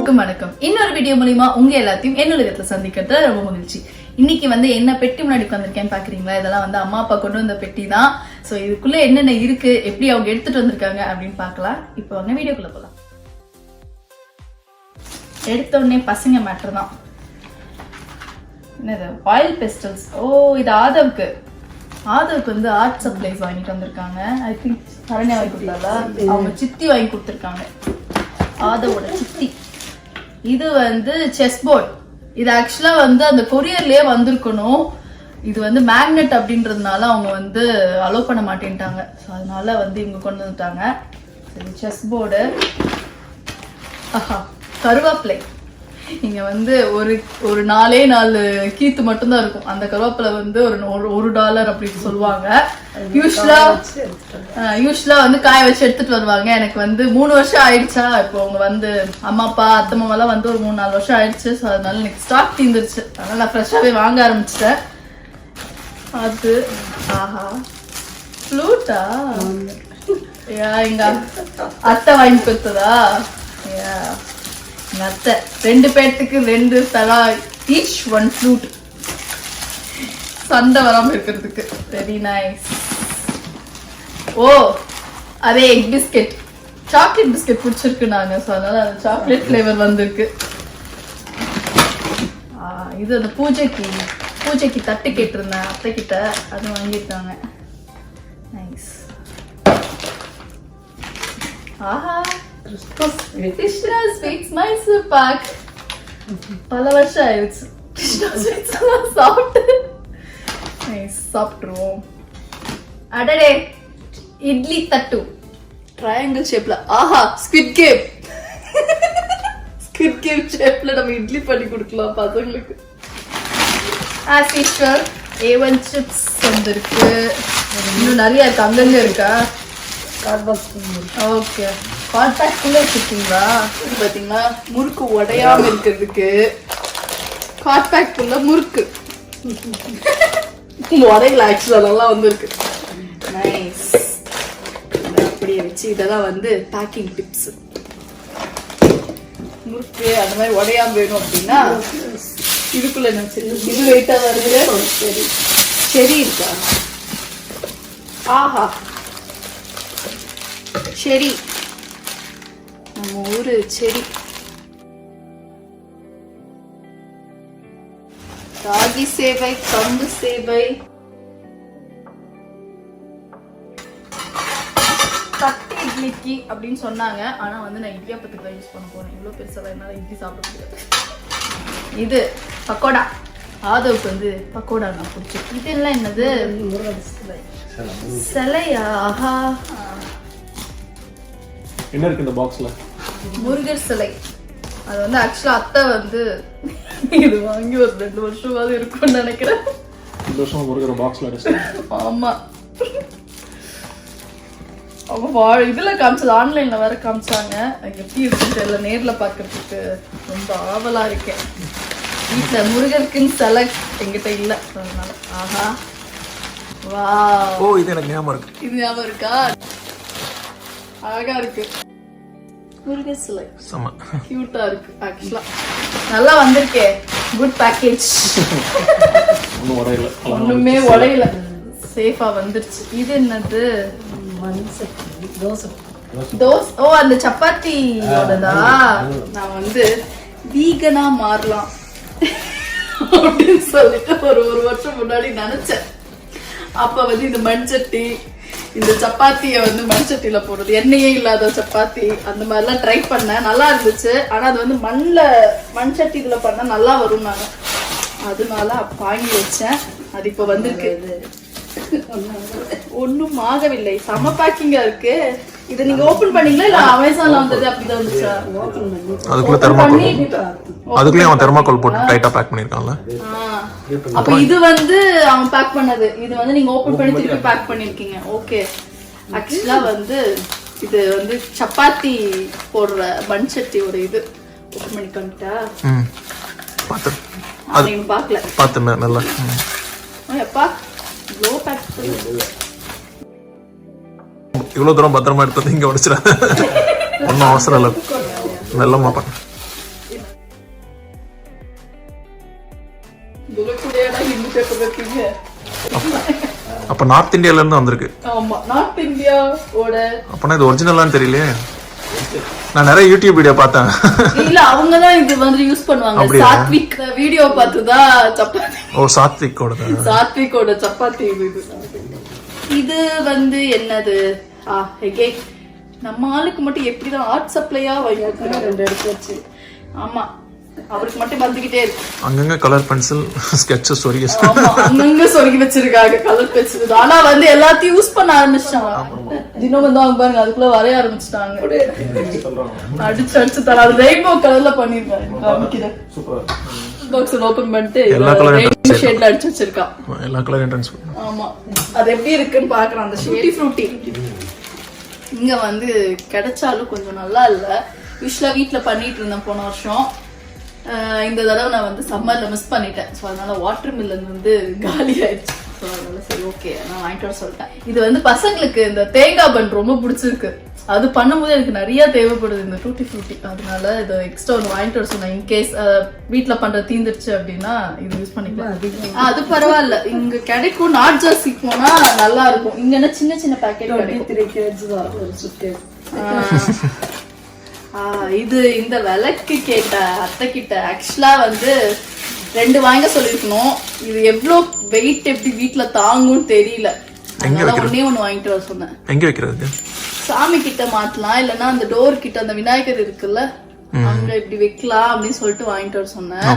எல்லாருக்கும் வணக்கம். இன்னொரு வீடியோ மூலமா உங்க எல்லாத்தையும் என்னுலகத்துல சந்திக்கிறது ரொம்ப மகிழ்ச்சி. இன்னைக்கு வந்து என்ன பெட்டி முன்னாடி உட்காந்துருக்கேன்னு பாக்குறீங்களா? இதெல்லாம் வந்து அம்மா அப்பா கொண்டு வந்த பெட்டி தான். சோ இதுக்குள்ள என்னென்ன இருக்கு, எப்படி அவங்க எடுத்துட்டு வந்திருக்காங்க அப்படின்னு பாக்கலாம். இப்போ வாங்க வீடியோக்குள்ள போலாம். எடுத்த உடனே பசங்க மேட்டர் தான். என்னது? Oil pastels. ஓ, இது ஆதவுக்கு வந்து ஆர்ட் சப்ளைஸ் வாங்கிட்டு வந்திருக்காங்க. ஐ திங்க் சரண்யா வாங்கி கொடுத்தால, அவங்க சித்தி வாங்கி கொடுத்துருக்காங்க. ஆதவோட சித்தி. இது வந்து செஸ் போர்ட். இது ஆக்சுவலா வந்து அந்த கொரியர்லயே வந்திருக்கணும். இது வந்து மேக்னெட் அப்படின்றதுனால அவங்க வந்து அலோவ் பண்ண மாட்டேன்ட்டாங்க. ஸோ அதனால வந்து இவங்க கொண்டு வந்துட்டாங்க. சரி, செஸ் போர்டு. கருவேப்பிலை. இங்க வந்து ஒரு 4 கீத்து மட்டும்தான் இருக்கும். அந்த கருவேப்பிலை வந்து $1 அப்படின்னு சொல்லுவாங்க. யூஸ்வலா வந்து காய வச்சு எடுத்துட்டு வருவாங்க. எனக்கு வந்து 3 வருஷம் ஆயிடுச்சா. இப்போ அவங்க வந்து அம்மா அப்பா அத்தை மாமெல்லாம் வந்து ஒரு 3-4 வருஷம் ஆயிடுச்சு. ஸோ அதனால எனக்கு ஸ்டாக் தீர்ந்துருச்சு. அதனால நான் ஃப்ரெஷ்ஷாவே வாங்க ஆரம்பிச்சிட்டேன். அது ஆஹா ஃப்ளூட்டா? எங்க அத்தை வாங்கி கொடுத்ததா? அத்தை 2 பேர்த்துக்கு 2 தலா ஈச் 1 ஃப்ளூட். சண்டை வராம இருக்கிறதுக்கு. Very nice. ஓ, அதே எக் பிஸ்கெட், சாக்லேட் பிஸ்கெட் பிடிச்சிருக்கு நாங்க. ஸோ அதனால அந்த சாக்லேட் ஃபிளேவர் வந்திருக்கு. இது அந்த பூஜைக்கு தட்டு கேட்டிருந்தேன் அத்தை கிட்ட, அது வாங்கியிருக்காங்க. நைஸ். ஆஹா, கிருஷ்ணா ஸ்வீட்ஸ் மைசூர் பாக். பல வருஷம் ஆயிடுச்சு கிருஷ்ணா ஸ்வீட்ஸ் சாப்பிட்டு. நைஸ், சாப்பிட்டுருவோம். அடடே, இட்லி தட்டு ட்ரையாங்கிள் ஷேப்ல. ஆஹா, ஸ்குவிட் கேம் ஷேப்ல நம்ம இட்லி பண்ணி கொடுக்கலாம் பசங்களுக்கு. ஆஸ் யூஷுவல் A1 சிப்ஸ் வந்திருக்கு. இன்னும் நிறைய இருக்கு. அங்கங்க இருக்கா? ஓகே, கான்டாக்ட் குள்ள வச்சிருக்கீங்களா? பாத்தீங்களா, முறுக்கு உடையாம இருக்கிறதுக்கு கான்டாக்ட் குள்ள முறுக்கு உடையில ஆக்சுவலா நல்லா வந்திருக்கு. நைஸ். அப்படியே வச்சு இதெல்லாம் வந்து பேக்கிங் டிப்ஸ். முறுக்கு அந்த மாதிரி உடையாம வேணும் அப்படின்னா இதுக்குள்ள என்ன வச்சிருக்கு? இது வெயிட்டா வருது. சரி இருக்கா? ஆஹா, செரி, நம்ம ஊரு செரி. ராகி சேவை, கம்பு சேவை, தட்டு இட்லிக்கு அப்படின்னு சொன்னாங்க. ஆனா வந்து நான் இடியாப்பத்துக்கு தான் யூஸ் பண்ண போறேன். இவ்வளவு பெருசா என்னால இட்லி சாப்பிட முடியாது. இது பக்கோடா. ஆதவுக்கு வந்து பக்கோடா நான் பிடிச்சிருக்கு. இது எல்லாம் என்னது? சிலையா? ஆஹா, என்ன இருக்கு இந்த பாக்ஸ்ல? முருகர் சிலை. அது வந்து ஆக்சுவலா அத்தை வந்து இது வாங்கி ஒரு 2 வருஷமாவது இருக்கும்னு நினைக்கிறேன். 2 வருஷம் முருகர் பாக்ஸ்ல அடிச்சு. ஆமா, அவங்க இதுல காமிச்சது, ஆன்லைன்ல வேற காமிச்சாங்க. எப்படி இருக்குன்னு தெரியல. நேர்ல பாக்குறதுக்கு ரொம்ப ஆவலா இருக்கேன். வீட்டுல முருகருக்குன்னு சிலை எங்கிட்ட இல்ல, அதனால. ஆஹா, வா. ஓ, இது எனக்கு ஞாபகம் இருக்கு. இது ஞாபகம் இருக்கா? அழகா இருக்கு முருகர் சிலை. செம கியூட்டா இருக்கு. ஆக்சுவலா நல்லா வந்திருக்கே. Good package. ஒண்ணுமே உடையல, சேஃபா வந்துருச்சு. இது என்னது? தோசை. ஓ, அந்த சப்பாத்தியோடதா? நான் வந்து வீகனா மாறலாம் அப்படின்னு சொல்லிட்டு ஒரு வருஷம் முன்னாடி நினைச்சேன். அப்ப வந்து இந்த மண்சட்டி, இந்த சப்பாத்திய வந்து மண்சட்டியில போடுறது, எண்ணெயே இல்லாத சப்பாத்தி, அந்த மாதிரிலாம் ட்ரை பண்ணேன். நல்லா இருந்துச்சு. ஆனா அது வந்து மண்சட்டி இதுல பண்ணா நல்லா வரும். நாங்க அதனால வாங்கி வச்சேன். அது இப்ப வந்திருக்கு. ஒன்னும் ஆகவில்லை. செம பேக்கிங்கா இருக்கு. இத நீங்க ஓபன் பண்ணீங்களா இல்ல அமேசான்ல வந்தது அப்படிதான் வந்துச்சா? அதுக்குள்ள தெர்மாக்கோல் போட்டு டைட்டா பேக் பண்ணிருக்கான்ல. அப்ப இது வந்து அவன் பேக் பண்ணது. இது வந்து நீங்க ஓபன் பண்ணி திருப்பி பேக் பண்ணிருக்கீங்க. ஓகே. ஆக்சுவலா வந்து இது வந்து சப்பாத்தி போடுற மண் சட்டியோட இது. ஓபன் பண்ணி காமிட்டா? பாத்து. அது நீங்க பார்க்கல. பாத்து நல்லா. அப்பா லோ பேக். இவ்வளவு தூரம் பத்திரமா எடுத்து இங்க உடைச்சிட. ஒன்னும் அவசரம் இல்லை. மெல்லமா பண்ண. பேப்பர் வைப்பீங்க. அப்ப நார்த் இந்தியால இருந்து வந்திருக்கு. ஆமா, நார்த் இந்தியாவோட. அப்பனா இது ஒரிஜினலான்னு தெரியலையே. நான் நிறைய யூடியூப் வீடியோ பார்த்தேன். இல்ல அவங்கதான் இது வந்து யூஸ் பண்ணுவாங்க. சாத்விக் வீடியோ பார்த்துதான் சப்பாத்தி. ஓ, சாத்விக்கோட. சாத்விக்கோட சப்பாத்தி இது வந்து என்னது? நம்ம ஆளுக்கு மட்டும் எப்படிதான் ஆர்ட் சப்ளையா வைக்கிறாங்க 2 எடுத்து வச்சு. ஆமா, அவருக்கு மட்டும் வந்துகிட்டே இருக்கு. அங்கங்க கலர் பென்சில் ஸ்கெட்சஸ் சொருகி. ஆமா, அங்கங்க சொருகி வச்சிருக்காங்க கலர் பென்சில். ஆனா வந்து எல்லாத்தையும் யூஸ் பண்ண ஆரம்பிச்சிட்டாங்க. தினம் வந்து அவங்க பாருங்க அதுக்குள்ள வரைய ஆரம்பிச்சிட்டாங்க. அடிச்சு தர அது ரெயின்போ கலர்ல பண்ணிருக்காங்க. காமிக்கிறேன். பாக்ஸ் ஓபன் பண்ணிட்டு ரெயின்போ ஷேட்ல அடிச்சு வச்சிருக்கான். எல்லா கலர் என்ட்ரன்ஸ். ஆமா, அது எப்படி இருக்குன்னு பாக்குறேன். அந்த ஷூட்டி ஃப்ரூட்டி இங்க வந்து கிடைச்சாலும் கொஞ்சம் நல்லா இல்ல. யூஸ்வலா வீட்டுல பண்ணிட்டு இருந்தேன் போன வருஷம். இந்த தடவை நான் வந்து சம்மர்ல மிஸ் பண்ணிட்டேன். ஸோ அதனால வாட்டர் மில்லன் வந்து காலி ஆயிடுச்சு. ஸோ அதனால சரி ஓகே நான் வாங்கிட்டு வர சொல்லிட்டேன். இது வந்து பசங்களுக்கு இந்த தேங்காய் பன் ரொம்ப பிடிச்சிருக்கு. அது பண்ணும்போது எனக்கு நிறைய தேவைப்படுது இந்த டூட்டி ஃப்ரூட்டி. அதனால இதை எக்ஸ்ட்ரா ஒன்று வாங்கிட்டு வர சொன்னேன். இன்கேஸ் வீட்டுல பண்ற தீந்துருச்சு அப்படின்னா இது யூஸ் பண்ணிக்கலாம். அது பரவாயில்ல, இங்க கிடைக்கும். நாட் ஜாஸ்தி போனா நல்லா இருக்கும். இங்க என்ன சின்ன சின்ன பேக்கெட் கிடைக்கும். இது இந்த விளக்கு கேட்ட அத்தை கிட்ட ஆக்சுவலா வந்து 2 வாங்க சொல்லிருக்கணும். இது எவ்வளவு வெயிட் எப்படி வீட்டுல தாங்கும்னு தெரியல. அதனால ஒண்ணே ஒண்ணு வாங்கிட்டு வர சொன்னேன். எங்க வைக்கிறது? சாமி கிட்ட மாட்டலாம், இல்லன்னா அந்த டோர் கிட்ட அந்த விநாயகர் இருக்குல்ல அங்க இப்படி வைக்கலாம் அப்படின்னு சொல்லிட்டு வாங்கிட்டு வர சொன்னேன்.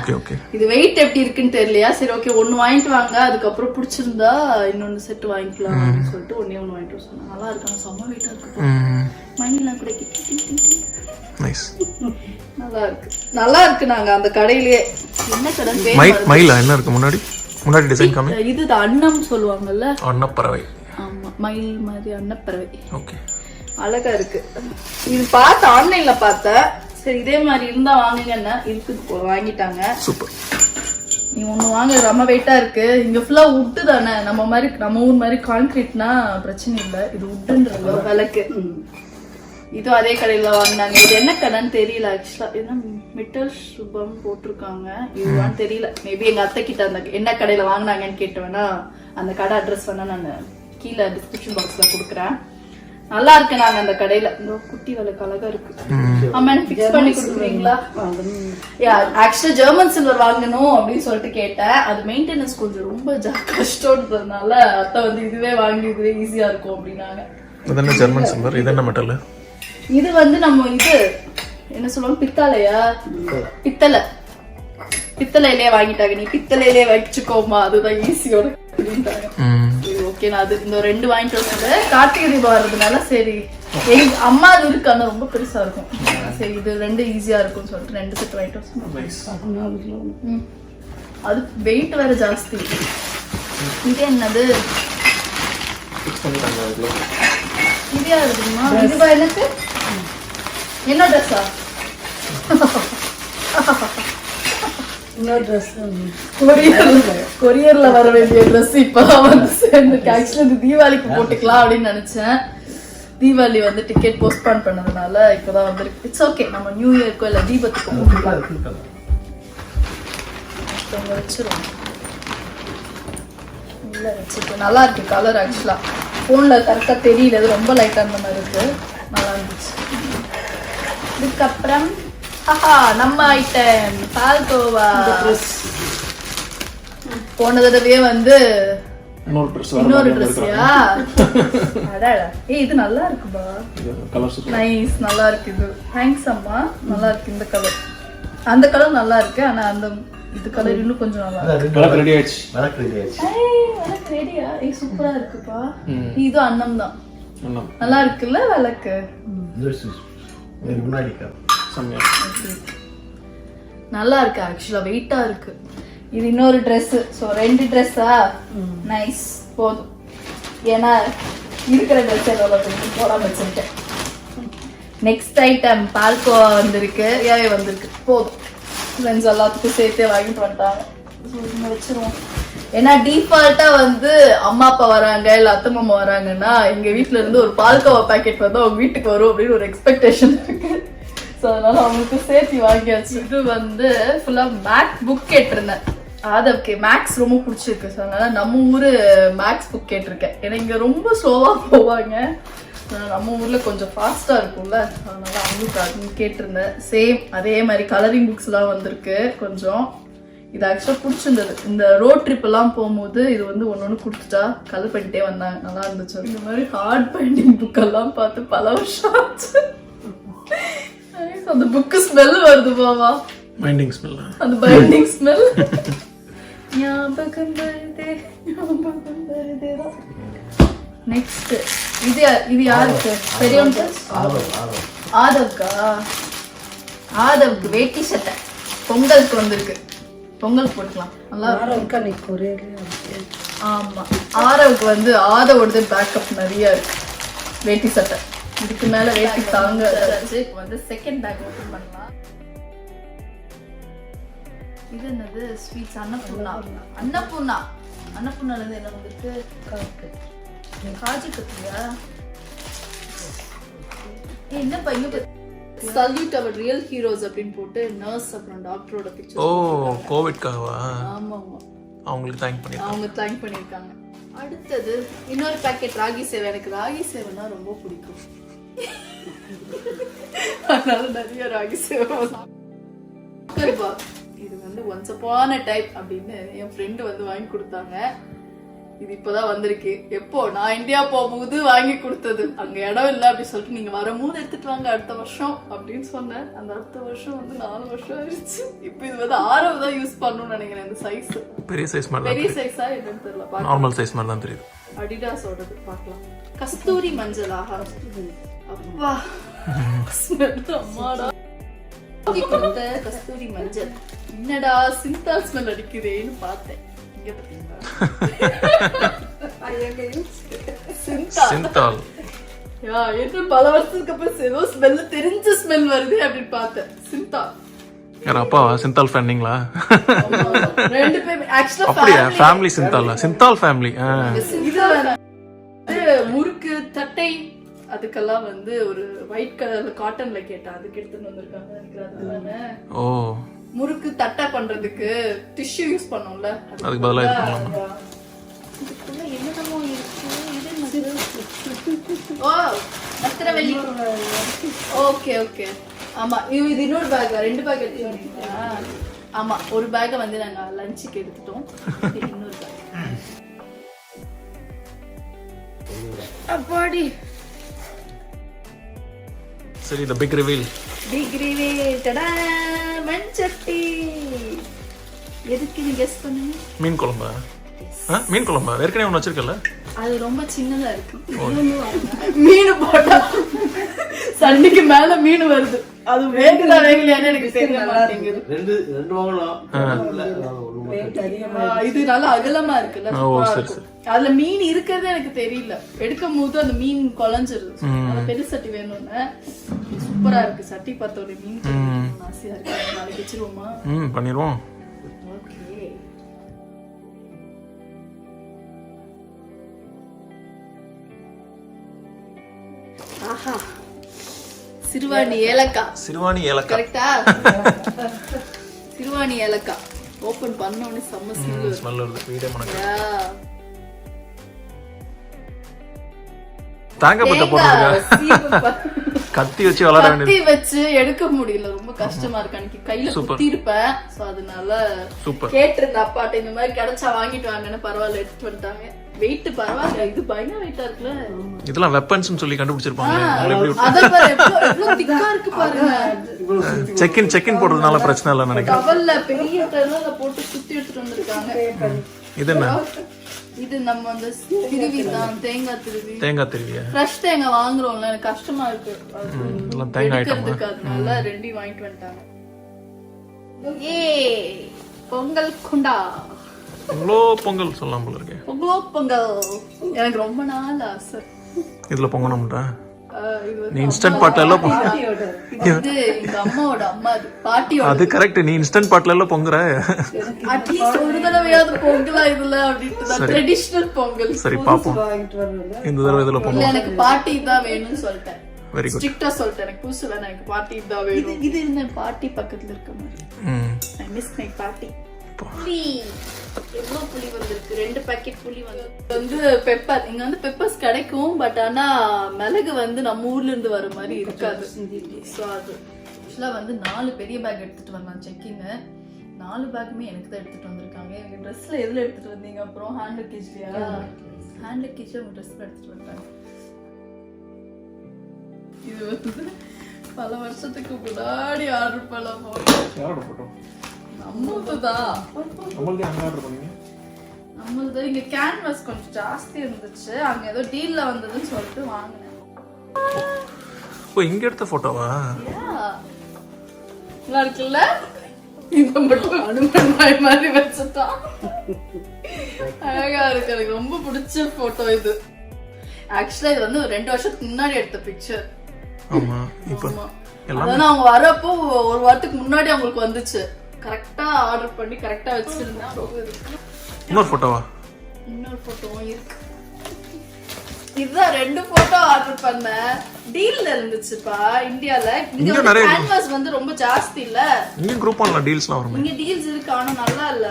இது வெயிட் எப்படி இருக்குன்னு தெரியலையா. சரி ஓகே ஒண்ணு வாங்கிட்டு வாங்க, அதுக்கப்புறம் பிடிச்சிருந்தா இன்னொன்னு செட் வாங்கிக்கலாம் அப்படின்னு சொல்லிட்டு ஒண்ணே ஒண்ணு வாங்கிட்டு வர சொன்னேன். நல்லா இருக்காங்க, செம்ம வெயிட்டா இருக்கு. மணிலாம் கூட நல்லா இருக்கு, நல்லா இருக்கு. நாங்க அந்த கடையிலேயே என்ன கடை மயிலா என்ன இருக்கு முன்னாடி டிசைன் காமி. இது அன்னம் சொல்லுவாங்கல்ல, அன்னப்பறவை. ஆமா, மயில் மாதிரி அன்னப்பறவை. ஓகே, அழகா இருக்கு. இது பார்த்து ஆன்லைன்ல பார்த்தேன். சரி இதே மாதிரி இருந்தா வாங்குங்கன்னா இருக்குது, வாங்கிட்டாங்க. சூப்பர். நீ ஒண்ணு வாங்க, ரொம்ப வெயிட்டா இருக்கு. இங்க ஃபுல்லா உட்டு தானே, நம்ம ஊர் மாதிரி கான்கிரீட்னா பிரச்சனை இல்லை. இது உட்டுன்ற விளக்கு. இது அதே கடையில வாங்கினாங்க. இது என்ன கடைன்னு தெரியல ஆக்சுவலா. ஏன்னா மெட்டல் சுபம் போட்டிருக்காங்க. இதுவான்னு தெரியல. மேபி எங்க அத்தை கிட்ட அந்த என்ன கடையில வாங்கினாங்கன்னு கேட்டவேன்னா அந்த கடை அட்ரஸ் வேணா நான் கீழே டிஸ்கிரிப்ஷன் பாக்ஸ்ல கொடுக்குறேன். நல்லா இருக்கு. நாங்க அந்த கடையில குட்டி விளக்கு அழகா இருக்கு. ஆமா, எனக்கு ஃபிக்ஸ் பண்ணி கொடுக்குறீங்களா? ஆக்சுவலா ஜெர்மன் சில்வர் வாங்கணும் அப்படின்னு சொல்லிட்டு கேட்டேன். அது மெயின்டெனன்ஸ் கொஞ்சம் ரொம்ப கஷ்டம்ன்றதுனால அத்தை வந்து இதுவே வாங்கி இதுவே ஈஸியா இருக்கும் அப்படின்னாங்க. இது என்ன ஜெர்மன் சில்வர்? இது என்ன மெட்டல்? இது வந்து நம்ம இது என்ன சொல்லுவாங்க, பித்தளையா? பித்தளையிலே வாங்கிட்டாங்க. நீ பித்தளையிலே வச்சுக்கோமா, அதுதான் ஈஸியோட அப்படின்ட்டாங்க. ஓகே, நான் அது இந்த 2 வாங்கிட்டு வந்தது. கார்த்திகை தீபம் வர்றதுனால சரி எங்க அம்மா அது இருக்கு, ஆனா ரொம்ப பெருசா இருக்கும். சரி இது 2 ஈஸியா இருக்கும்னு சொல்லிட்டு 2 செட் வாங்கிட்டு வந்தேன். அது வெயிட் வேற ஜாஸ்தி. இது என்னது? இது யாரு தெரியுமா? இதுவா எனக்கு என்ன ட்ரெஸ்ஸா? கொரியர்ல வர வேண்டிய ட்ரெஸ் இப்பதான் வந்து சேர்ந்துருக்கு. ஆக்சுவலி இது தீபாவளிக்கு போட்டுக்கலாம் அப்படின்னு நினைச்சேன். தீபாவளி வந்து டிக்கெட் போஸ்ட்பான் பண்ணதுனால இப்பதான் வந்துருக்கு. இட்ஸ் ஓகே, நம்ம நியூ இயர்க்கோ இல்ல தீபத்துக்கு போட்டுக்கலாம். வச்சிருவோம். இல்ல வச்சிருக்கோம். நல்லா இருக்கு கலர். ஆக்சுவலா போன்ல கரெக்டா தெரியல, அது ரொம்ப லைட்டா அந்த மாதிரி இருக்கு. நல்லா இருந்துச்சு. இதுக்கப்புறம் நம்ம ஐட்டம் பால்கோவா. போன தடவையே வந்து இன்னொரு ட்ரெஸ்ஸியா? இது நல்லா இருக்குப்பா, நைஸ், நல்லா இருக்கு. இது தேங்க்ஸ் அம்மா, நல்லா இருக்கு. இந்த கலர் அந்த கலர் நல்லா இருக்கு. ஆனா அந்த இது கலர் இன்னும் கொஞ்சம் நல்லா இருக்கு. ரெடியா? சூப்பரா இருக்குப்பா. இது அன்னம் தான், நல்லா இருக்குல்ல விளக்கு. நல்லா இருக்கு. ஆக்சுவலா வெயிட்டா இருக்கு. இது இன்னொரு ட்ரெஸ். ஸோ 2 ட்ரெஸ்ஸா? நைஸ், போதும். ஏன்னா இருக்கிற ட்ரெஸ் எவ்வளோ போடாம வச்சிருக்கேன். நெக்ஸ்ட் ஐட்டம் பால்கோவா வந்திருக்கு, ஏவே வந்திருக்கு. போதும், ஃப்ரெண்ட்ஸ் எல்லாத்துக்கும் சேர்த்தே வாங்கிட்டு வந்துட்டாங்க. வச்சிருவோம். ஏன்னா டிஃபால்ட்டா வந்து அம்மா அப்பா வராங்க இல்ல அத்தை மாமா வராங்கன்னா எங்க வீட்டுல இருந்து ஒரு பால்கோவா பேக்கெட் வந்து அவங்க வீட்டுக்கு வரும் அப்படின்னு ஒரு எக்ஸ்பெக்டேஷன் இருக்கு. ஸோ அதனால அவங்களுக்கு சேர்த்து வாங்கியாச்சு. இது வந்து ஃபுல்லா மேக் புக் கேட்டிருந்தேன். ஆதவ்க்கு மேக்ஸ் ரொம்ப பிடிச்சிருக்கு. ஸோ அதனால நம்ம ஊரு மேக்ஸ் புக் கேட்டிருக்கேன். ஏன்னா இங்க ரொம்ப ஸ்லோவா போவாங்க, நம்ம ஊர்ல கொஞ்சம் ஃபாஸ்டா இருக்கும்ல, அதனால அவங்களுக்கு அது கேட்டிருந்தேன். சேம் அதே மாதிரி கலரிங் புக்ஸ் எல்லாம் வந்திருக்கு கொஞ்சம். இது ஆக்சுவலா பிடிச்சிருந்தது. இந்த ரோட் ட்ரிப் எல்லாம் போகும்போது இது வந்து ஒன்னொன்னு கொடுத்துட்டா கலர் பண்ணிட்டே வந்தாங்க, நல்லா இருந்துச்சு. இந்த மாதிரி ஹார்ட் பைண்டிங் புக் எல்லாம் பார்த்து பல வருஷம் ஆச்சு. அந்த புக்கு ஸ்மெல் வருது பாவா, பைண்டிங் ஸ்மெல், அந்த பைண்டிங் ஸ்மெல் ஞாபகம் வருதே, ஞாபகம் வருதே. நெக்ஸ்ட் இது யாருக்கு? பெரியவங்க ஆதவ்க்கா? ஆதவ்க்கு வேட்டி சட்டை பொங்கலுக்கு வந்திருக்கு. பொங்கல் போட்டுக்கலாம், நல்லா இருக்கும். ஆமா, ஆரவுக்கு வந்து ஆதவோட பேக்கப் நிறைய இருக்கு. வேட்டி சட்டை இதுக்கு மேல வேட்டி தாங்க. வந்து செகண்ட் பேக் ஓபன் பண்ணலாம். இது என்னது? ஸ்வீட்ஸ் அன்னபூர்ணா. அன்னபூர்ணால இருந்து என்ன வந்துருக்கு? காஜு கத்திரியா? என்னப்பா இங்க சல்யூட் அவர் ரியல் ஹீரோஸ் அப்படின்னு போட்டு நர்ஸ் அப்புறம் டாக்டரோட பிக்சர். ஓ, கோவிட்காகவா? ஆமா ஆமா, அவங்களுக்கு தேங்க் பண்ணிருக்காங்க. அவங்க தேங்க் பண்ணிருக்காங்க. அடுத்தது இன்னொரு பாக்கெட் ராகி சேவை. எனக்கு ராகி சேவைனா ரொம்ப பிடிக்கும், அதனால நிறைய ராகி சேவை. இது வந்து ஒன்ஸ் அப்பான் அ டைம் அப்படின்னு என் ஃப்ரெண்டு வந்து வாங்கி கொடுத்தாங்க. இது இப்பதான் வந்திருக்கு. எப்போ நான் இந்தியா போகும்போது வாங்கி கொடுத்தது. அங்க இடம் இல்லை அப்படி சொல்லிட்டு நீங்க வரும்போது எடுத்துட்டு வாங்க அடுத்த வருஷம் அப்படின்னு சொன்னேன். அந்த அடுத்த வருஷம் வந்து 4 வருஷம் ஆயிடுச்சு. இப்போ இது வந்து 6வது தான் யூஸ் பண்ணணும்னு நினைக்கிறேன். இந்த சைஸ் பெரிய சைஸ் மாதிரி, பெரிய சைஸா என்னன்னு தெரியல, நார்மல் சைஸ் மாதிரி தான் தெரியுது. அடிடாஸோடது பார்க்கலாம். கஸ்தூரி மஞ்சள். ஆஹா, அப்பா ஸ்மெல் அம்மாடா. கஸ்தூரி மஞ்சள் என்னடா சிந்தால் ஸ்மெல் அடிக்குதேன்னு பார்த்தேன். சிந்தால் என்ன பல வருஷத்துக்கு அப்புறம் ஏதோ ஸ்மெல் தெரிஞ்ச ஸ்மெல் வருது அப்படின்னு பார்த்தேன். சிந்தால் யாரா அப்பாவா? சிந்தால் ஃபேனிங்களா? ரெண்டு பேரும் ஆக்சுவலா அப்படியே ஃபேமிலி சிந்தால், சிந்தால் ஃபேமிலி. இது வந்து முறுக்கு தட்டை அதுக்கெல்லாம் வந்து ஒரு ஒயிட் கலர்ல காட்டன்ல கேட்டா அதுக்கு எடுத்துட்டு வந்திருக்காங்க. ஓ, முறுக்கு தட்டை பண்றதுக்கு டிஷ்யூ யூஸ் பண்ணோம்ல, அதுக்கு பதிலா இது பண்ணலாம். இதுக்குள்ள என்னதமோ இருக்கு. இது ஓ, நத்திரவெள்ளி. ஓகே ஓகே, ஆமா. இது இன்னொரு பேக், 2 பேக் எடுத்துட்டீங்களா? ஆமா, ஒரு பேக்கை வந்து நாங்க லஞ்சுக்கு எடுத்துட்டோம். இன்னொரு பேக் அப்பாடி. சரி, the big reveal. Big reveal. டடா, மண்சட்டி. எதுக்கு நீ கெஸ் பண்ணுங்க? மீன் குழம்பா? மீன் குழம்பா? ஏற்கனவே ஒன்று வச்சிருக்கல? அது ரொம்ப சின்னதா இருக்கு. மீன் போட்டா சண்டைக்கு மேல மீன் வருது. அது வேகுதா வேகலையான்னு எனக்கு தெரிய மாட்டேங்குது. ரெண்டு வாங்கலாம். இது நல்லா அகலமா இருக்குல்ல, அதுல மீன் இருக்கிறது எனக்கு தெரியல. எடுக்கும் போது அந்த மீன் குழஞ்சிருது. பெரிய சட்டி வேணும்னு. சூப்பரா இருக்கு சட்டி. பார்த்தோட மீன் ஆசையா இருக்கு. நாளைக்கு வச்சிருவோமா? பண்ணிடுவோம். ஆஹா, சிறுவாணி ஏலக்காய். சிறுவாணி ஏலக்காய் கரெக்ட்டா? சிறுவாணி ஏலக்காய் ஓபன் பண்ண உடனே செம்ம ஸ்மெல் வருது. வீடியோ மணக்க. தாங்கப்பட்ட போடுங்க. கத்தி வச்சு விளையாட வேண்டியது. கத்தி வச்சு எடுக்க முடியல, ரொம்ப கஷ்டமா இருக்கு. அன்னைக்கு கையில குத்தி இருப்பேன். சோ அதனால கேட்டிருந்த அப்பாட்ட இந்த மாதிரி கிடைச்சா வாங்கிட்டு வாங்கன்னு. பரவாயில்ல, எடுத்துட்டு வந்துட்டாங்க. வெயிட் பரவாயில்ல, இது பயங்கர வெயிட்டா இருக்குல்ல. இதெல்லாம் வெப்பன்ஸ் சொல்லி கண்டுபிடிச்சிருப்பாங்க. செக்-இன் போடுறதுனால பிரச்சனை இல்ல நினைக்கிறேன். கவல்ல பெரிய டர்ல போட்டு சுத்தி எடுத்துட்டு வந்திருக்காங்க. இது என்ன? இது நம்ம அந்த திருவி தான், தேங்காய் திருவி. தேங்காய் திருவியா? ஃப்ரெஷ் தேங்காய் வாங்குறோம்ல, எனக்கு கஷ்டமா இருக்கு. எல்லாம் தேங்காய் ஐட்டம். அதனால 2 வாங்கிட்டு வந்துட்டாங்க. பொங்கல் குண்டா. பொங்கலோ பொங்கல் சொல்லலாம் போல இருக்கு. பொங்கலோ பொங்கல் எனக்கு ரொம்ப நாள் ஆசை. இதுல பொங்கணும்டா. நீ இன்ஸ்டன்ட் பாட்ல எல்லாம் இது எங்க அம்மாவோட அம்மா, பாட்டியோட. அது கரெக்ட். நீ இன்ஸ்டன்ட் பாட்ல எல்லாம் பொங்குற. அட்லீஸ்ட் ஒரு தடவையாவது பொங்கலா இதுல அப்படிட்டு ட்ரெடிஷனல் பொங்கல். சரி பாப்போம். இந்த தடவை இதுல பொங்கல். எனக்கு பாட்டி தான் வேணும்னு சொல்லிட்டேன். Very good. ஸ்ட்ரிக்ட்டா சொல்லிட்டேன். எனக்கு புதுசு வேணாம், எனக்கு பாட்டி தான் வேணும். இது என்ன பாட்டி பக்கத்துல இருக்க மாதிரி. ஐ மிஸ் மை பாட்டி. புளி எவ்வளவு புளி வந்திருக்கு 2 பாக்கெட் புளி வந்து பெப்பர் இங்க வந்து பெப்பர்ஸ் கிடைக்கும் பட் ஆனா மிளகு வந்து நம்ம ஊர்ல இருந்து வர மாதிரி இருக்காது சோ அது ஆக்சுவலா வந்து 4 பெரிய பேக் எடுத்துட்டு வந்தான் செக்கிங் 4 பேக்குமே எனக்கு தான் எடுத்துட்டு வந்திருக்காங்க எங்க ட்ரெஸ்ல எதுல எடுத்துட்டு வந்தீங்க அப்புறம் ஹேண்ட் லக்கேஜ்லயா ஹேண்ட் லக்கேஜ்ல உங்க ட்ரெஸ்ல எடுத்துட்டு வந்தாங்க இது வந்து பல வருஷத்துக்கு முன்னாடி ஆர்டர் பண்ணலாம் நம்மளது இங்க கேன்வாஸ் கொஞ்சம் ஜாஸ்தி இருந்துச்சு அங்க ஏதோ டீல்ல வந்ததுன்னு சொல்லிட்டு வாங்கினேன் ஓ இங்க எடுத்த போட்டோவா நல்லா இருக்குல்ல இந்த மட்டும் அனுமன் நாய் மாதிரி வச்சுட்டான் அழகா இருக்கு எனக்கு ரொம்ப பிடிச்ச போட்டோ இது ஆக்சுவலா இது வந்து 2 வருஷத்துக்கு முன்னாடி எடுத்த பிக்சர் ஆமா இப்போ அதான் அவங்க வரப்போ ஒரு வாரத்துக்கு முன்னாடி அவங்களுக்கு வந்துச்சு கரெக்டா ஆர்டர் பண்ணி கரெக்டா வச்சிருந்தேன் இன்னொரு போட்டோவா இன்னொரு போட்டோவும் இருக்கு இதுதான் 2 போட்டோ ஆர்டர் பண்ணேன் டீல்ல இருந்துச்சுப்பா இந்தியால இங்க நிறைய கேன்வாஸ் வந்து ரொம்ப ஜாஸ்தி இல்ல இங்க குரூப் ஆன்ல டீல்ஸ்லாம் வரும் இங்க டீல்ஸ் இருக்கு ஆனா நல்லா இல்ல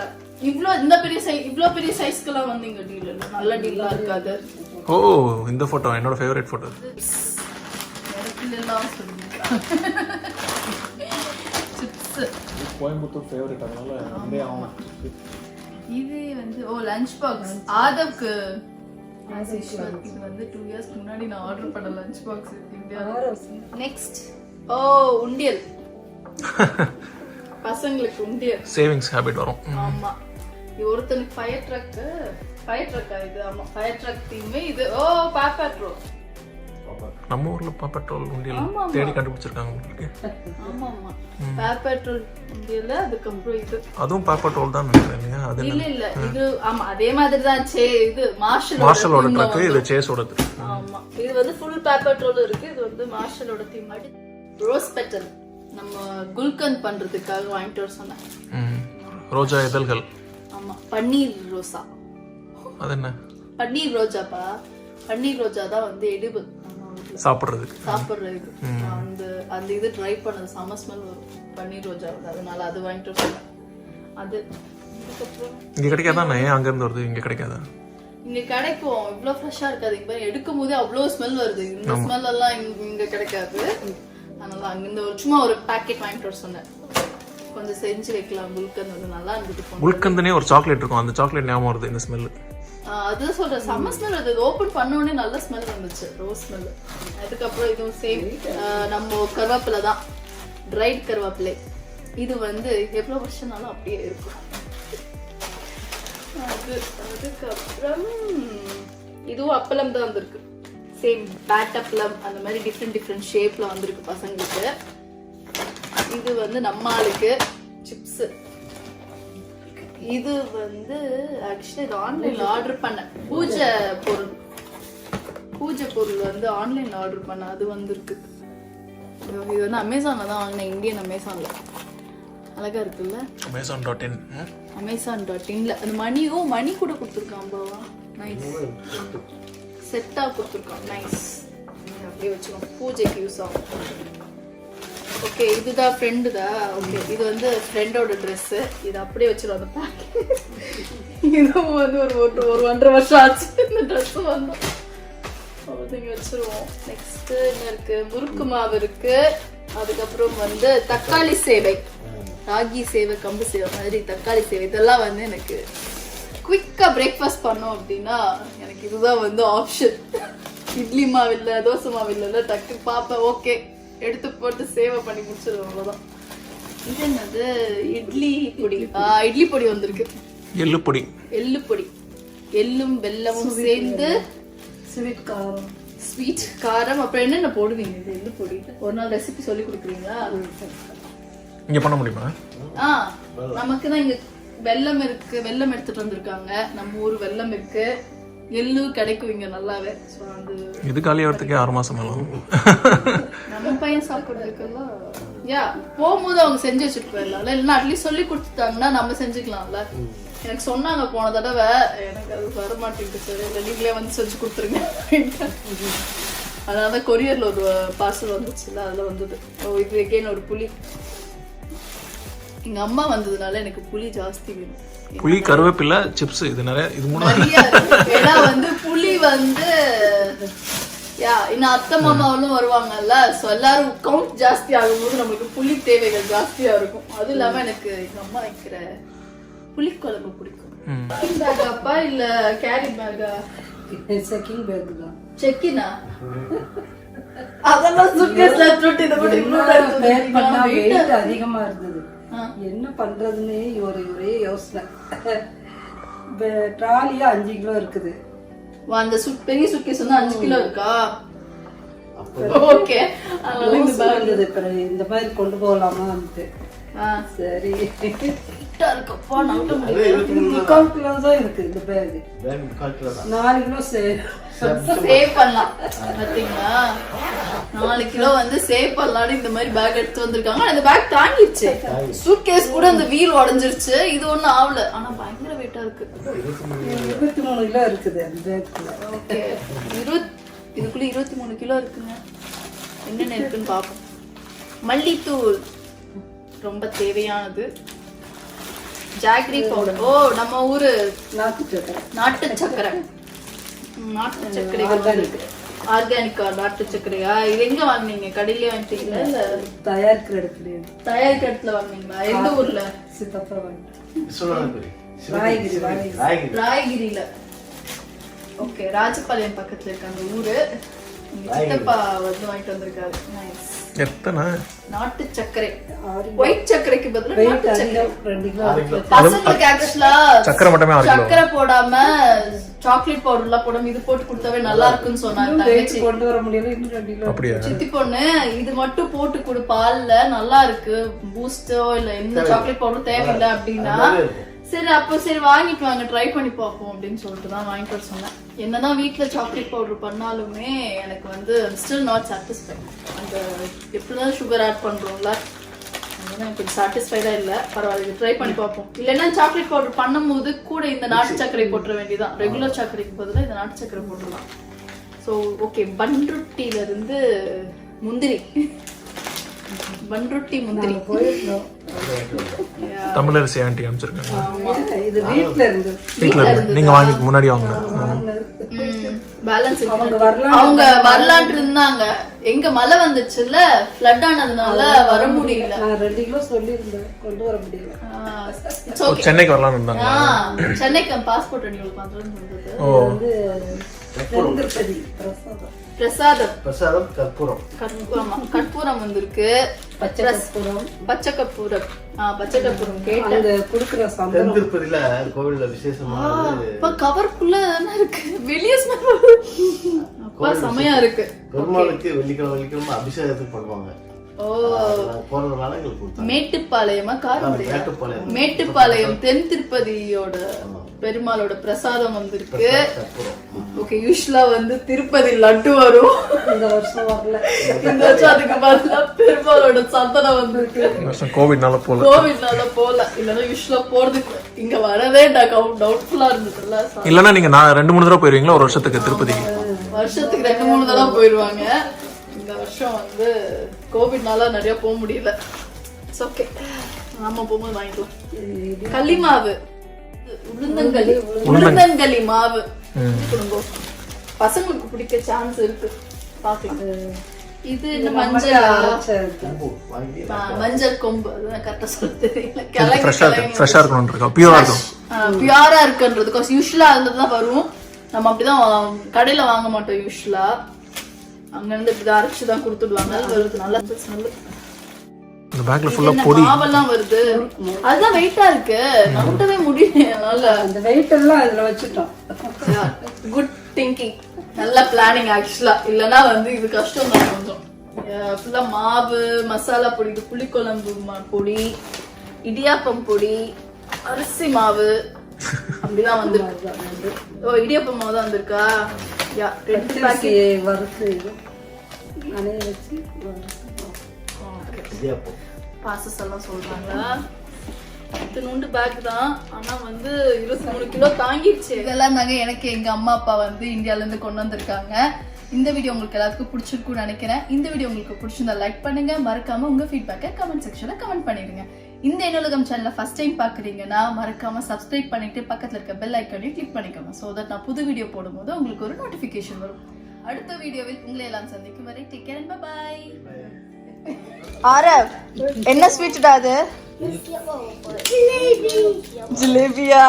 இவ்ளோ பெரிய சைஸ்க்குலாம் வந்து இங்க டீல் இல்ல நல்ல டீலா இருக்காது ஓ இந்த போட்டோ என்னோட ஃபேவரட் போட்டோ எல்லாம் சொல்லுங்க கோயம்புத்தூர் ஃபேவரட் அதனால அங்கே ஆகும் இது வந்து லஞ்ச் பாக்ஸ் ஆதவ்க்கு இது வந்து 2 இயர்ஸ் முன்னாடி நான் ஆர்டர் பண்ண லஞ்ச் பாக்ஸ் இந்தியால நெக்ஸ்ட் உண்டியல் பசங்களுக்கு உண்டியல் சேவிங்ஸ் ஹேபிட் வரும் ஆமா இது ஒருத்தனுக்கு ஃபயர் ட்ரக் இது ஆமா ஃபயர் ட்ரக் தீம் இது பாப்பாட்ரோ நம்ம ஊர்ல பெட்ரோல் உண்டியல் தேடி கண்டுபிடிச்சிருக்காங்க உங்களுக்கு ஆமா ஆமா பெட்ரோல் உண்டியல்ல அதுக்கப்புறம் இது அதுவும் பெட்ரோல் தான் நினைக்கிறேன் இல்லையா அது இல்ல இது ஆமா அதே மாதிரி தான் இது மார்ஷலோட ட்ரக் இது சேஸோடது ஆமா இது வந்து ஃபுல் பெட்ரோல் இருக்கு இது வந்து மார்ஷலோட தீம் ரோஸ் பெட்டல் நம்ம குல்கந்த் பண்றதுக்காக வாங்கிட்டு வர சொன்னேன் ரோஜா இதழ்கள் ஆமா பன்னீர் ரோசா அது என்ன பன்னீர் ரோஜாப்பா பன்னீர் ரோஜா தான் வந்து எடிபிள் சாப்பிடுறதுக்கு அந்த இது ட்ரை பண்ணது செம ஸ்மெல் வரும் பன்னீர் ரோஜா அதனால அது வாங்கிட்டு வந்தேன் அது இங்க கிடைக்காதானே அங்க இருந்து வருது இங்க கிடைக்காதா இங்க கிடைக்கும் இவ்வளவு ஃப்ரெஷ்ஷா இருக்காது இங்க எடுக்கும் போதே அவ்வளவு ஸ்மெல் வருது இந்த ஸ்மெல் எல்லாம் இங்க கிடைக்காது அதனால அங்கிருந்து சும்மா ஒரு பாக்கெட் வாங்கிட்டு வர சொன்னேன் கொஞ்சம் செஞ்சு வைக்கலாம் குல்கந்த் வந்து நல்லா இருந்துட்டு குல்கந்தனே ஒரு சாக்லேட் இருக்கும் அந்த சாக்லேட் ஞாபகம் வருது இந்த ஸ்மெல் அது சொல்றேன் செம்ம ஸ்மெல் அது ஓபன் பண்ண உடனே நல்ல ஸ்மெல் வந்துச்சு ரோஸ் ஸ்மெல் அதுக்கப்புறம் இதுவும் சேம் நம்ம கருவேப்பிலை தான் ட்ரைட் கருவேப்பிலை இது வந்து எவ்வளவு வருஷம்னாலும் அப்படியே இருக்கும் அதுக்கப்புறம் இதுவும் அப்பளம் தான் வந்திருக்கு சேம் பேட் அப்பளம் அந்த மாதிரி டிஃப்ரெண்ட் ஷேப்ல வந்திருக்கு பசங்களுக்கு இது வந்து நம்ம ஆளுக்கு சிப்ஸ் இது வந்து ஆக்சுவலி இது ஆன்லைன்ல ஆர்டர் பண்ண பூஜை பொருள் வந்து ஆன்லைன்ல ஆர்டர் பண்ண அது வந்திருக்கு இது வந்து அமேசான்ல தான் வாங்கினேன் இந்தியன் அமேசான்ல அழகா இருக்குல்ல Amazon.in அந்த மணி கூட கொடுத்துருக்கான் பாவா நைஸ் செட்டா கொடுத்துருக்கான் நைஸ் அப்படியே வச்சுக்கோங்க பூஜைக்கு யூஸ் ஆகும் ஓகே இதுதான் ஃப்ரெண்டு தான் ஓகே இது வந்து ஃப்ரெண்டோட ட்ரெஸ் இது அப்படியே வச்சிரும் அந்த பேக்கெட் இதுவும் வந்து ஒரு 1.5 வருஷம் ஆச்சு இந்த ட்ரெஸ் வந்தோம் இங்க வச்சிருவோம் நெக்ஸ்ட் என்ன இருக்கு முறுக்கு மாவு இருக்கு அதுக்கப்புறம் வந்து தக்காளி சேவை ராகி சேவை கம்பு சேவை மாதிரி தக்காளி சேவை இதெல்லாம் வந்து எனக்கு குவிக்கா பிரேக்ஃபாஸ்ட் பண்ணோம் அப்படின்னா எனக்கு இதுதான் வந்து ஆப்ஷன் இட்லி மாவு இல்லை தோசை மாவு இல்லை டக்கு பாப்பேன் ஓகே எடுத்து போட்டு சேவை பண்ணி முடிச்சிருவோம் அவ்வளவுதான் இது என்னது இட்லி பொடி வந்திருக்கு எள்ளு பொடி எள்ளும் வெல்லமும் சேர்ந்து ஸ்வீட் காரம் அப்புறம் என்னென்ன போடுவீங்க இது எள்ளு பொடி ஒரு நாள் ரெசிபி சொல்லி கொடுக்குறீங்களா இங்க பண்ண முடியுமா நமக்கு தான் இங்க வெல்லம் இருக்கு வெல்லம் எடுத்துட்டு வந்திருக்காங்க நம்ம ஊர் வெல்லம் இருக்கு எள்ளு கிடைக்கும் இங்க நல்லாவே இது காலி ஆகிறதுக்கே 6 மாசம் ஆகும் நம்ம பையன் சாப்பிடுறதுக்கெல்லாம் போகும்போது அவங்க செஞ்சு வச்சுட்டு போயிடலாம் இல்லைன்னா அட்லீஸ்ட் சொல்லி கொடுத்துட்டாங்கன்னா நம்ம செஞ்சுக்கலாம்ல எனக்கு சொன்னாங்க போன தடவை எனக்கு அது வர மாட்டேங்குது சரி இல்லை நீங்களே வந்து செஞ்சு கொடுத்துருங்க அதனால கொரியர்ல ஒரு பார்சல் வந்துச்சுல அதுல வந்தது இது எகைன் ஒரு புளி எங்க அம்மா வந்ததுனால எனக்கு புளி ஜாஸ்தி வேணும். புளி, கருவேப்பிலை, சிப்ஸ், இது நிறைய, இது மூணு. ஏன்னா வந்து புளி வந்து இன்னும் அத்தை மாமாவும் வருவாங்கல்ல, சோ எல்லாரும் கவுண்ட் ஜாஸ்தி ஆகும்போது நம்மளுக்கு புளி தேவைகள் ஜாஸ்தியா இருக்கும். அது இல்லாம எனக்கு எங்க அம்மா வைக்கிற புளி குழம்பு பிடிக்கும். பேக் அப்பா இல்ல கேரி பேக்கா? செக்கிங் பேக் தான். செக்கினா அதெல்லாம் சுட்கேஸ்ல போட்டு இத போட்டு பேக் பண்ணா வெயிட் அதிகமா இருந்தது. என்ன பண்றதுன்னே ஒரே யோசனை. ட்ராலியா 5 கிலோ இருக்குது. அந்த பெரிய சுட்கேஸ் வந்து 5 கிலோ இருக்கா? ஓகே. இந்த மாதிரி கொண்டு போகலாமா? சரி இருக்குப்பா, நம்ப முடியல. 4 கிலோ தான் இருக்கு இந்த பேக். 4 கிலோ சேவ் பண்ணலாம். பாத்தீங்களா, 4 கிலோ வந்து சேவ் பண்ணலாம்னு இந்த மாதிரி பேக் எடுத்து வந்திருக்காங்க. இந்த பேக் தாங்கிடுச்சு. சூட்கேஸ் கூட இந்த வீல் உடைஞ்சிருச்சு, இது ஒண்ணும் ஆகல. ஆனா பயங்கர வெயிட்டா இருக்கு. 23 கிலோ இருக்குது அந்த பேக்ல. ஓகே, இதுக்குள்ள 23 கிலோ இருக்குங்க. என்னென்ன இருக்குன்னு பாப்போம். மல்லித்தூள் ரொம்ப தேவையானது. ஜாகரி பவுடர், ஓ நம்ம ஊரு நாட்டு சக்கரை. நாட்டு சக்கரை ஆர்கானிக்கா? நாட்டு சக்கரையா? இது எங்க வாங்குனீங்க? கடையிலே வாங்கிட்டீங்களா இல்ல தயாரிக்கிற இடத்துல வாங்குனீங்களா? எந்த ஊர்ல? ராயகிரியில. ஓகே, ராஜபாளையம் பக்கத்துல இருக்க அந்த ஊரு. சித்தப்பா வந்து வாங்கிட்டு வந்திருக்காரு. நைஸ். எத்தனை நாட்டு சக்கரை, ஒயிட் சக்கரைக்கு பதிலா நாட்டு சக்கரை. பசங்களுக்கு ஆக்சுவலா சக்கரை மட்டுமே சக்கரை போடாம சாக்லேட் பவுடர் எல்லாம் போடாம இது போட்டு கொடுத்தாவே நல்லா இருக்குன்னு சொன்னாங்க. கொண்டு வர முடியல. சித்தி பொண்ணு இது மட்டும் போட்டு கொடு பால்ல, நல்லா இருக்கு. பூஸ்டோ இல்ல எந்த சாக்லேட் பவுடரும் தேவையில்லை அப்படின்னா, சரி அப்ப சரி வாங்கிட்டு வாங்க, ட்ரை பண்ணி பார்ப்போம் அப்படின்னு சொல்லிட்டு தான் வாங்கிட்டு வர சொன்னேன். என்னதான் வீட்டுல சாக்லேட் பவுடர் பண்ணாலுமே எனக்கு வந்து ஸ்டில் நாட் சாட்டிஸ்ஃபைட். அந்த எப்படிதான் சுகர் ஆட் பண்றோம்ல, எனக்கு சாட்டிஸ்ஃபைடா இல்ல. பரவாயில்ல, ட்ரை பண்ணி பார்ப்போம். இல்லைன்னா சாக்லேட் பவுடர் பண்ணும் போது கூட இந்த நாட்டு சர்க்கரை போட்டுற வேண்டியதான். ரெகுலர் சர்க்கரைக்கு பதிலாக இந்த நாட்டு சர்க்கரை போட்டுடலாம். ஸோ ஓகே, பன்ருட்டில இருந்து முந்திரி, பன்ருட்டி முந்திரி போயிருந்தோம். தமிழரசி ஆண்டி அனுப்பிச்சிருக்காங்க. இது வீட்ல இருந்து நீங்க வாங்கி முன்னாடி வாங்க. பேலன்ஸ் அவங்க வரலான்னு இருந்தாங்க. எங்க மழை வந்துச்சுல்ல, ஃப்ளட் ஆனதுனால வர முடியல. நான் 2 கிலோ சொல்லியிருந்தேன், கொண்டு வர முடியல. சென்னைக்கு வரலாம்னு இருந்தாங்க. சென்னைக்கு பாஸ்போர்ட் ரெனியூவல் பண்றேன்னு சொல்றது. வந்து திருப்பதி பிரசாதம் கற்பூரம் வந்திருக்கு. பச்சை கற்பூரம் கேட்டு குடுக்குற சந்தனம். திருப்பதியில கோவில்ல விசேஷமா கவர்க்குள்ள இருக்கு. வெளியே செமையா இருக்கு. பெருமாளுக்கு வெள்ளிக்கிழமை அபிஷேகத்துக்கு பண்ணுவாங்க. போறதுனால எங்களுக்கு மேட்டுப்பாளையமா மேட்டுப்பாளையம் தென் திருப்பதியோட பெருமாளோட பிரசாதம் வந்திருக்கு. ஓகே, யூஸ்வலா வந்து திருப்பதி லட்டு வரும். இந்த வருஷம் வரல. இந்த வருஷம் அதுக்கு பதிலா பெருமாளோட சந்தனம் வந்திருக்கு. கோவிட்னால போல இல்லன்னா யூஸ்வலா போறதுக்கு இங்க வரதே டவுட்ஃபுல்லா இருந்ததுல்ல. இல்லன்னா நீங்க 2-3 தடவை போயிருவீங்களா ஒரு வருஷத்துக்கு திருப்பதிக்கு? வருஷத்துக்கு 2-3 தடவை போயிருவாங்க. இந்த வருஷம் வந்து கோவிட்னால நிறைய போக முடியல. ஓகே, நாம போகும்போது வாங்கிக்கலாம். களி மாவு, உளுந்தங்களி மாவு கொடுங்க. பசங்களுக்கு பிடிக்க சான்ஸ் இருக்கு, பாக்கலாம். இது என்ன மஞ்சள் கொம்பு, கரெக்டா சொல்ல தெரியல. ஃப்ரெஷ்ஷா இருக்கணும், பியூரா இருக்குன்றது யூஸ்வலா அதுதான் வரும். நம்ம அப்படிதான் கடையில வாங்க மாட்டோம். யூஸ்வலா அங்க இருந்து இப்படி அரைச்சுதான் கொடுத்துடுவாங்க. வருது நல்லா ஸ்மெல். இந்த பேக்ல ஃபுல்லா பொடி மாவெல்லாம் வருது. அதுதான் வெயிட்டா இருக்கு, நம்பவே முடியல. அந்த வெயிட் எல்லாம் அதுல வச்சுட்டோம். குட் திங்கிங், நல்ல பிளானிங் ஆக்சுவலா. இல்லனா வந்து இது கஷ்டம் தான் கொஞ்சம். ஃபுல்லா மாவு, மசாலா பொடி, இது புளிக்குழம்பு பொடி, இடியாப்பம் பொடி, அரிசி மாவு அப்படிதான் வந்திருக்கு. ஓ, இடியாப்பம் மாவு தான் வந்திருக்கா? பாசஸ் எல்லாம் சொல்றாங்களா? இத்தனூண்டு பேக் தான், ஆனா வந்து 23 கிலோ தாங்கிடுச்சு. இதெல்லாம் தாங்க எனக்கு எங்க அம்மா அப்பா வந்து இந்தியால இருந்து கொண்டு வந்திருக்காங்க. இந்த வீடியோ உங்களுக்கு எல்லாத்துக்கும் பிடிச்சிருக்கும்னு நினைக்கிறேன். இந்த வீடியோ உங்களுக்கு பிடிச்சிருந்தா லைக் பண்ணுங்க, மறக்காம உங்க ஃபீட்பேக்கை கமெண்ட் செக்ஷன்ல கமெண்ட் பண்ணிடுங்க. இந்த என்னுலகம் சேனலை ஃபர்ஸ்ட் டைம் பாக்குறீங்கன்னா மறக்காம சப்ஸ்கிரைப் பண்ணிட்டு பக்கத்துல இருக்க பெல் ஐக்கானையும் கிளிக் பண்ணிக்கோங்க சோ தட் நான் புது வீடியோ போடும்போது உங்களுக்கு ஒரு நோட்டிபிகேஷன் வரும். அடுத்த வீடியோவில் உங்களை எல்லாம் சந்திக்கும் வரை take care and bye bye. Aarav என்ன ஸ்வீட்டா அது? ஜிலேபியா.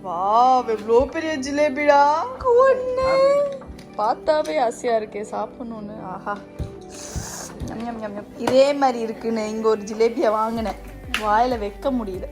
வாவ் எவ்வளோ பெரிய ஜிலேபிடா. ஒண்ணு பார்த்தாவே ஆசையா இருக்கே சாப்பிடணும்னு. ஆஹா இதே மாதிரி இருக்குன்னு இங்க ஒரு ஜிலேபியை வாங்கினேன், வாயில வைக்க முடியல.